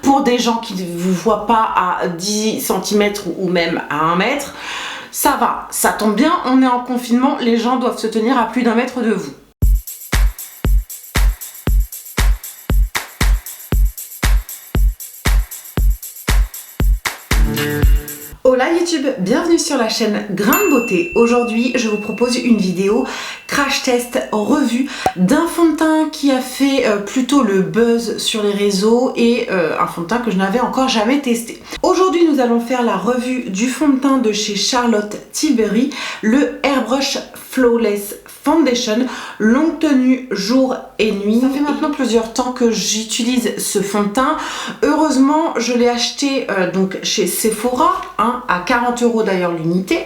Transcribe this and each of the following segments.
pour des gens qui ne vous voient pas à 10 cm ou même à 1 mètre, ça va, ça tombe bien, on est en confinement, les gens doivent se tenir à plus d'1 mètre de vous. Hola YouTube, bienvenue sur la chaîne Grain de Beauté. Aujourd'hui, je vous propose une vidéo crash test revue d'un fond de teint qui a fait plutôt le buzz sur les réseaux et un fond de teint que je n'avais encore jamais testé. Aujourd'hui, nous allons faire la revue du fond de teint de chez Charlotte Tilbury, le Airbrush Flawless Foundation, longue tenue jour et nuit. Ça fait maintenant plusieurs temps que j'utilise ce fond de teint. Heureusement, je l'ai acheté donc chez Sephora, à 40 € d'ailleurs l'unité.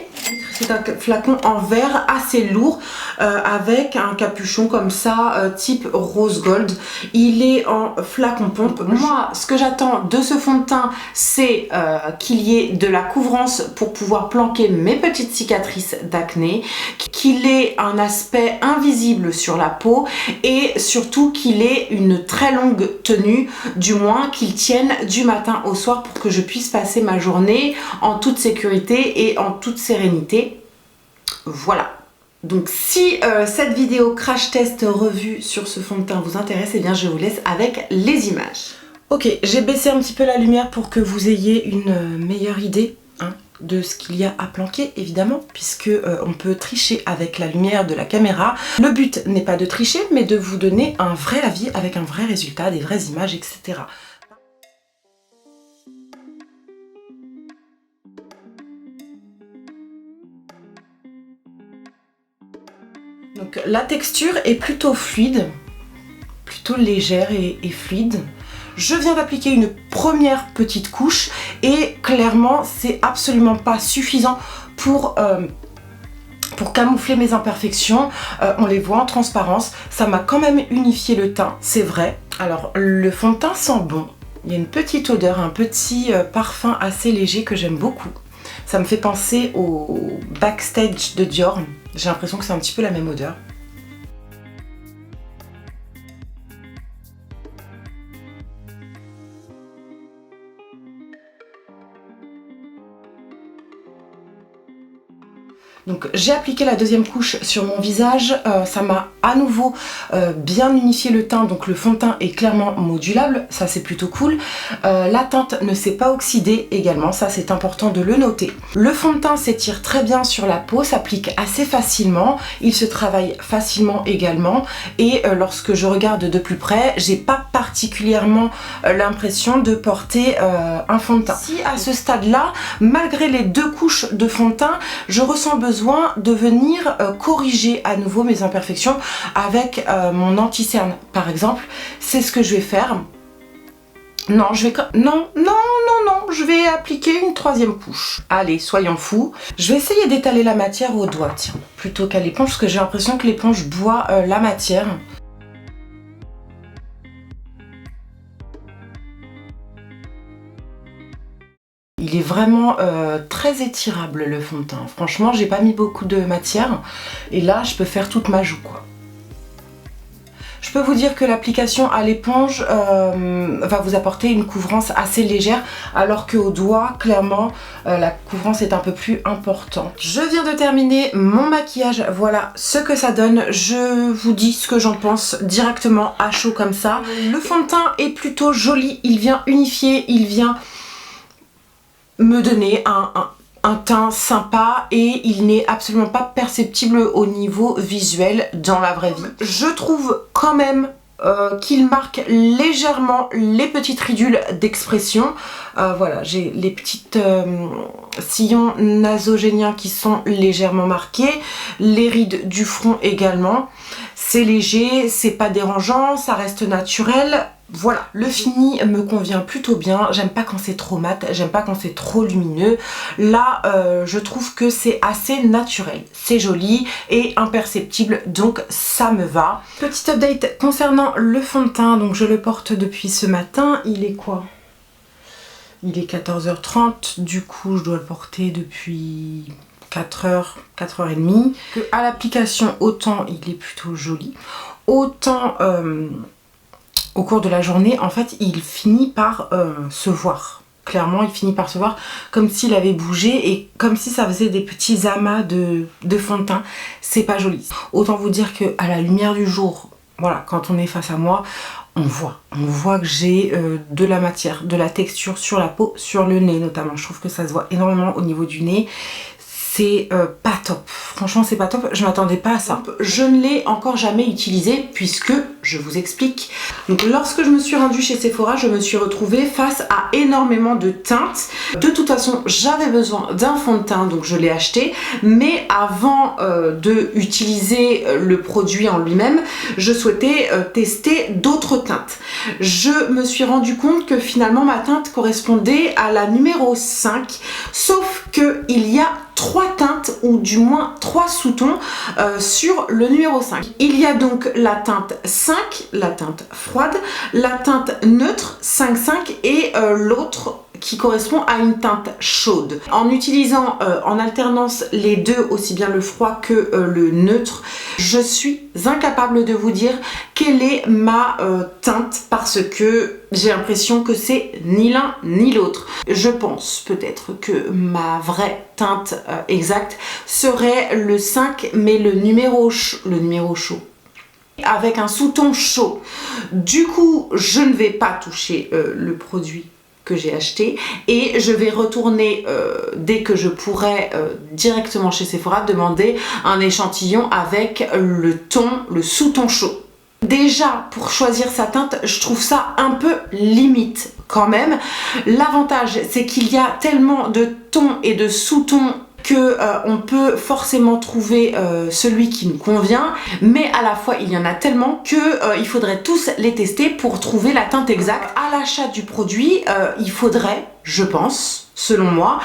C'est un flacon en verre assez lourd avec un capuchon comme ça type rose gold. Il est en flacon pompe. Moi, ce que j'attends de ce fond de teint, c'est qu'il y ait de la couvrance pour pouvoir planquer mes petites cicatrices d'acné, qu'il ait un aspect invisible sur la peau et surtout qu'il ait une très longue tenue, du moins qu'il tienne du matin au soir pour que je puisse passer ma journée en toute sécurité et en toute sérénité. Voilà. Donc si cette vidéo crash test revue sur ce fond de teint vous intéresse, eh bien je vous laisse avec les images. Ok, j'ai baissé un petit peu la lumière pour que vous ayez une meilleure idée de ce qu'il y a à planquer, évidemment, puisque on peut tricher avec la lumière de la caméra. Le but n'est pas de tricher, mais de vous donner un vrai avis avec un vrai résultat, des vraies images, etc. Donc la texture est plutôt fluide, plutôt légère et fluide. Je viens d'appliquer une première petite couche et clairement c'est absolument pas suffisant pour camoufler mes imperfections. On les voit en transparence. Ça m'a quand même unifié le teint, c'est vrai. Alors le fond de teint sent bon. Il y a une petite odeur, un petit parfum assez léger que j'aime beaucoup. Ça me fait penser au Backstage de Dior. J'ai l'impression que c'est un petit peu la même odeur. Donc j'ai appliqué la deuxième couche sur mon visage, ça m'a à nouveau bien unifié le teint, donc le fond de teint est clairement modulable, ça c'est plutôt cool. La teinte ne s'est pas oxydée également, ça c'est important de le noter. Le fond de teint s'étire très bien sur la peau, s'applique assez facilement, il se travaille facilement également et lorsque je regarde de plus près, j'ai pas particulièrement l'impression de porter un fond de teint. Si à ce stade là, malgré les 2 couches de fond de teint, je ressens besoin de venir corriger à nouveau mes imperfections avec mon anti-cerne par exemple, c'est ce que je vais faire. Non, je vais appliquer une 3e couche. Allez, soyons fous. Je vais essayer d'étaler la matière au doigt, tiens, plutôt qu'à l'éponge, parce que j'ai l'impression que l'éponge boit la matière. Il est vraiment très étirable le fond de teint. Franchement, j'ai pas mis beaucoup de matière et là, je peux faire toute ma joue, quoi. Je peux vous dire que l'application à l'éponge va vous apporter une couvrance assez légère, alors qu'au doigt, clairement, la couvrance est un peu plus importante. Je viens de terminer mon maquillage, voilà ce que ça donne. Je vous dis ce que j'en pense directement à chaud comme ça. Le fond de teint est plutôt joli, il vient unifier, il vient me donner un teint sympa et il n'est absolument pas perceptible au niveau visuel dans la vraie vie. Je trouve quand même qu'il marque légèrement les petites ridules d'expression. Voilà, j'ai les petites sillons nasogéniens qui sont légèrement marqués, les rides du front également. C'est léger, c'est pas dérangeant, ça reste naturel. Voilà, le fini me convient plutôt bien, j'aime pas quand c'est trop mat, j'aime pas quand c'est trop lumineux. Là, je trouve que c'est assez naturel, c'est joli et imperceptible, donc ça me va. Petit update concernant le fond de teint, donc je le porte depuis ce matin, il est quoi? Il est 14h30, du coup je dois le porter depuis 4h, 4h30. À l'application, autant il est plutôt joli, autant au cours de la journée, en fait, il finit par se voir. Clairement, il finit par se voir comme s'il avait bougé et comme si ça faisait des petits amas de fond de teint. C'est pas joli. Autant vous dire que à la lumière du jour, voilà, quand on est face à moi, on voit que j'ai de la matière, de la texture sur la peau, sur le nez notamment. Je trouve que ça se voit énormément au niveau du nez. C'est pas top. Franchement, c'est pas top. Je m'attendais pas à ça. Je ne l'ai encore jamais utilisé puisque, je vous explique. Donc, lorsque je me suis rendue chez Sephora, je me suis retrouvée face à énormément de teintes. De toute façon, j'avais besoin d'un fond de teint, donc je l'ai acheté. Mais avant de utiliser le produit en lui-même, je souhaitais tester d'autres teintes. Je me suis rendu compte que finalement, ma teinte correspondait à la numéro 5. Sauf que il y a 3 teintes ou du moins 3 sous-tons sur le numéro 5. Il y a donc la teinte 5, la teinte froide, la teinte neutre 5,5 et l'autre qui correspond à une teinte chaude. En utilisant en alternance les deux, aussi bien le froid que le neutre, je suis incapable de vous dire quelle est ma teinte parce que j'ai l'impression que c'est ni l'un ni l'autre. Je pense peut-être que ma vraie teinte exacte serait le 5 mais le numéro chaud avec un sous-ton chaud. Du coup, je ne vais pas toucher le produit que j'ai acheté et je vais retourner dès que je pourrai directement chez Sephora demander un échantillon avec le sous-ton chaud. Déjà, pour choisir sa teinte, je trouve ça un peu limite quand même. L'avantage, c'est qu'il y a tellement de tons et de sous-tons que on peut forcément trouver celui qui nous convient, mais à la fois il y en a tellement que il faudrait tous les tester pour trouver la teinte exacte. À l'achat du produit, il faudrait, je pense, selon moi,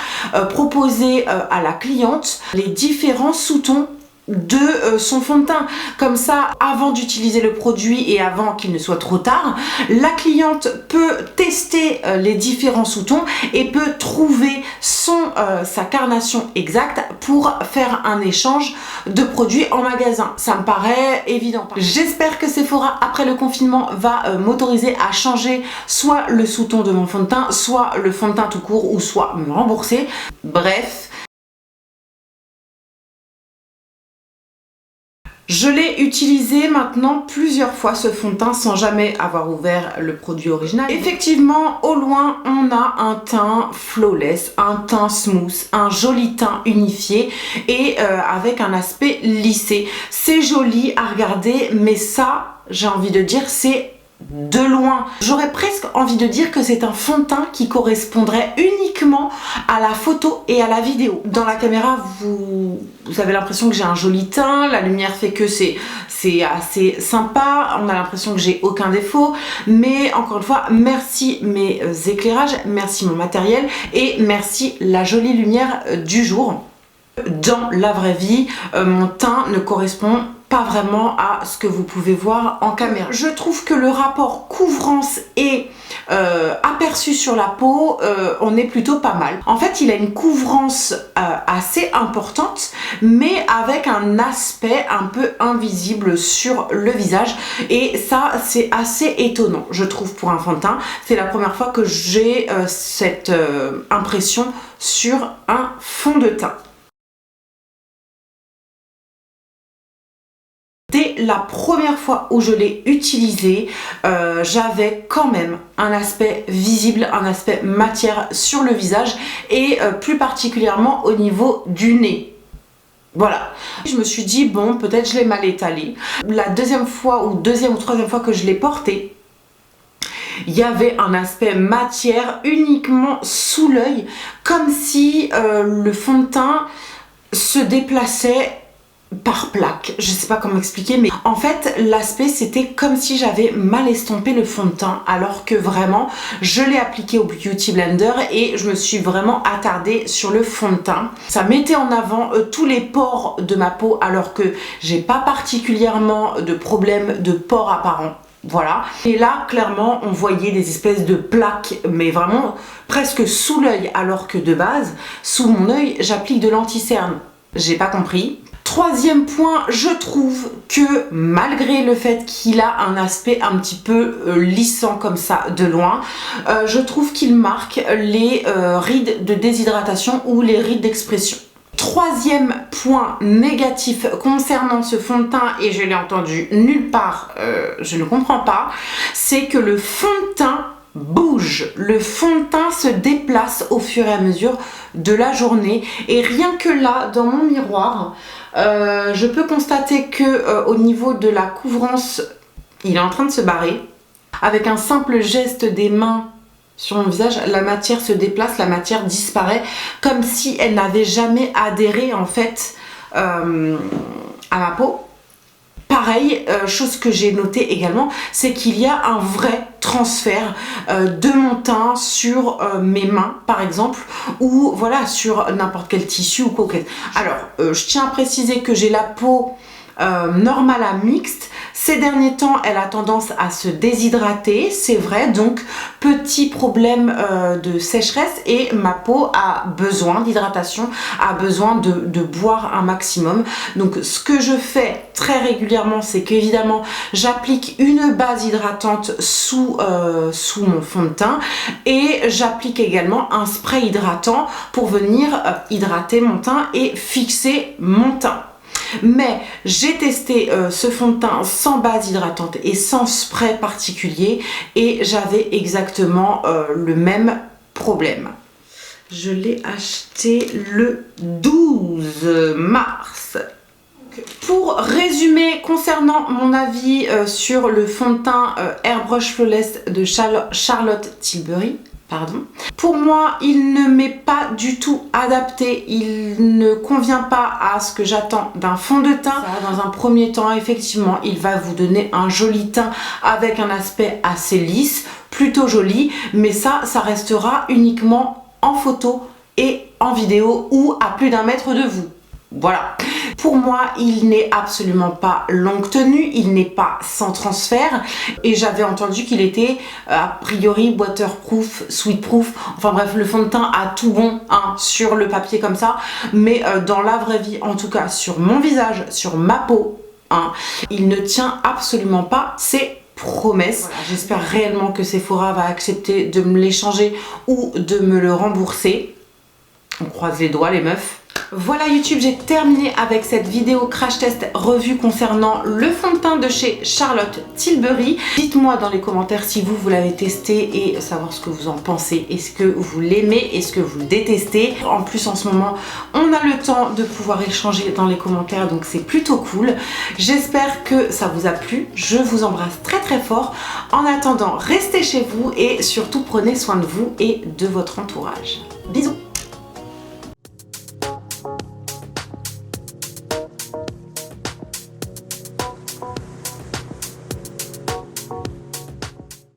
proposer à la cliente les différents sous-tons de son fond de teint. Comme ça, avant d'utiliser le produit et avant qu'il ne soit trop tard, la cliente peut tester les différents sous-tons et peut trouver sa carnation exacte pour faire un échange de produits en magasin. Ça me paraît évident. J'espère que Sephora, après le confinement, va m'autoriser à changer soit le sous-ton de mon fond de teint, soit le fond de teint tout court, ou soit me rembourser. Bref. Je l'ai utilisé maintenant plusieurs fois ce fond de teint sans jamais avoir ouvert le produit original. Effectivement, au loin, on a un teint flawless, un teint smooth, un joli teint unifié et avec un aspect lissé. C'est joli à regarder, mais ça, j'ai envie de dire, c'est de loin. J'aurais presque envie de dire que c'est un fond de teint qui correspondrait uniquement à la photo et à la vidéo. Dans la caméra, vous avez l'impression que j'ai un joli teint, la lumière fait que c'est assez sympa, on a l'impression que j'ai aucun défaut, mais encore une fois, merci mes éclairages, merci mon matériel et merci la jolie lumière du jour. Dans la vraie vie, mon teint ne correspond pas vraiment à ce que vous pouvez voir en caméra. Je trouve que le rapport couvrance et aperçu sur la peau, on est plutôt pas mal. En fait, il a une couvrance assez importante, mais avec un aspect un peu invisible sur le visage. Et ça, c'est assez étonnant, je trouve, pour un fond de teint. C'est la première fois que j'ai cette impression sur un fond de teint. Dès la première fois où je l'ai utilisé, j'avais quand même un aspect visible, un aspect matière sur le visage et plus particulièrement au niveau du nez. Voilà, je me suis dit bon, peut-être je l'ai mal étalé. La deuxième ou troisième fois que je l'ai porté, il y avait un aspect matière uniquement sous l'œil, comme si le fond de teint se déplaçait par plaque. Je sais pas comment expliquer, mais en fait l'aspect c'était comme si j'avais mal estompé le fond de teint, alors que vraiment je l'ai appliqué au Beauty Blender et je me suis vraiment attardée sur le fond de teint. Ça mettait en avant tous les pores de ma peau, alors que j'ai pas particulièrement de problème de pores apparents. Voilà, et là clairement on voyait des espèces de plaques, mais vraiment presque sous l'œil, alors que de base sous mon œil j'applique de l'anti-cerne. J'ai pas compris. Troisième point, je trouve que malgré le fait qu'il a un aspect un petit peu lissant comme ça de loin, je trouve qu'il marque les rides de déshydratation ou les rides d'expression. Troisième point négatif concernant ce fond de teint, et je l'ai entendu nulle part, je ne comprends pas, c'est que le fond de teint bouge. Le fond de teint se déplace au fur et à mesure de la journée, et rien que là, dans mon miroir, je peux constater que au niveau de la couvrance, il est en train de se barrer. Avec un simple geste des mains sur mon visage, la matière se déplace, la matière disparaît, comme si elle n'avait jamais adhéré en fait à ma peau. Pareil, chose que j'ai notée également, c'est qu'il y a un vrai transfert de mon teint sur mes mains par exemple, ou voilà, sur n'importe quel tissu ou quoi. Alors, je tiens à préciser que j'ai la peau normale à mixte. Ces derniers temps, elle a tendance à se déshydrater, c'est vrai, donc petit problème de sécheresse, et ma peau a besoin d'hydratation, a besoin de boire un maximum. Donc ce que je fais très régulièrement, c'est qu'évidemment j'applique une base hydratante sous mon fond de teint, et j'applique également un spray hydratant pour venir hydrater mon teint et fixer mon teint. Mais j'ai testé ce fond de teint sans base hydratante et sans spray particulier, et j'avais exactement le même problème. Je l'ai acheté le 12 mars. Pour résumer concernant mon avis sur le fond de teint Airbrush Flawless de Charlotte Tilbury, pardon. Pour moi, il ne m'est pas du tout adapté, il ne convient pas à ce que j'attends d'un fond de teint. Dans un premier temps, effectivement, il va vous donner un joli teint avec un aspect assez lisse, plutôt joli, mais ça restera uniquement en photo et en vidéo ou à plus d'1 mètre de vous. Voilà. Pour moi, il n'est absolument pas longue tenue, il n'est pas sans transfert, et j'avais entendu qu'il était a priori waterproof, sweatproof, enfin bref, le fond de teint a tout bon hein, sur le papier comme ça, mais dans la vraie vie, en tout cas sur mon visage, sur ma peau, hein, il ne tient absolument pas ses promesses. Voilà, j'espère réellement que Sephora va accepter de me l'échanger ou de me le rembourser. On croise les doigts les meufs. Voilà YouTube, j'ai terminé avec cette vidéo crash test revue concernant le fond de teint de chez Charlotte Tilbury. Dites-moi dans les commentaires si vous l'avez testé et savoir ce que vous en pensez. Est-ce que vous l'aimez? Est-ce que vous le détestez? En plus en ce moment, on a le temps de pouvoir échanger dans les commentaires, donc c'est plutôt cool. J'espère que ça vous a plu. Je vous embrasse très très fort. En attendant, restez chez vous et surtout prenez soin de vous et de votre entourage. Bisous!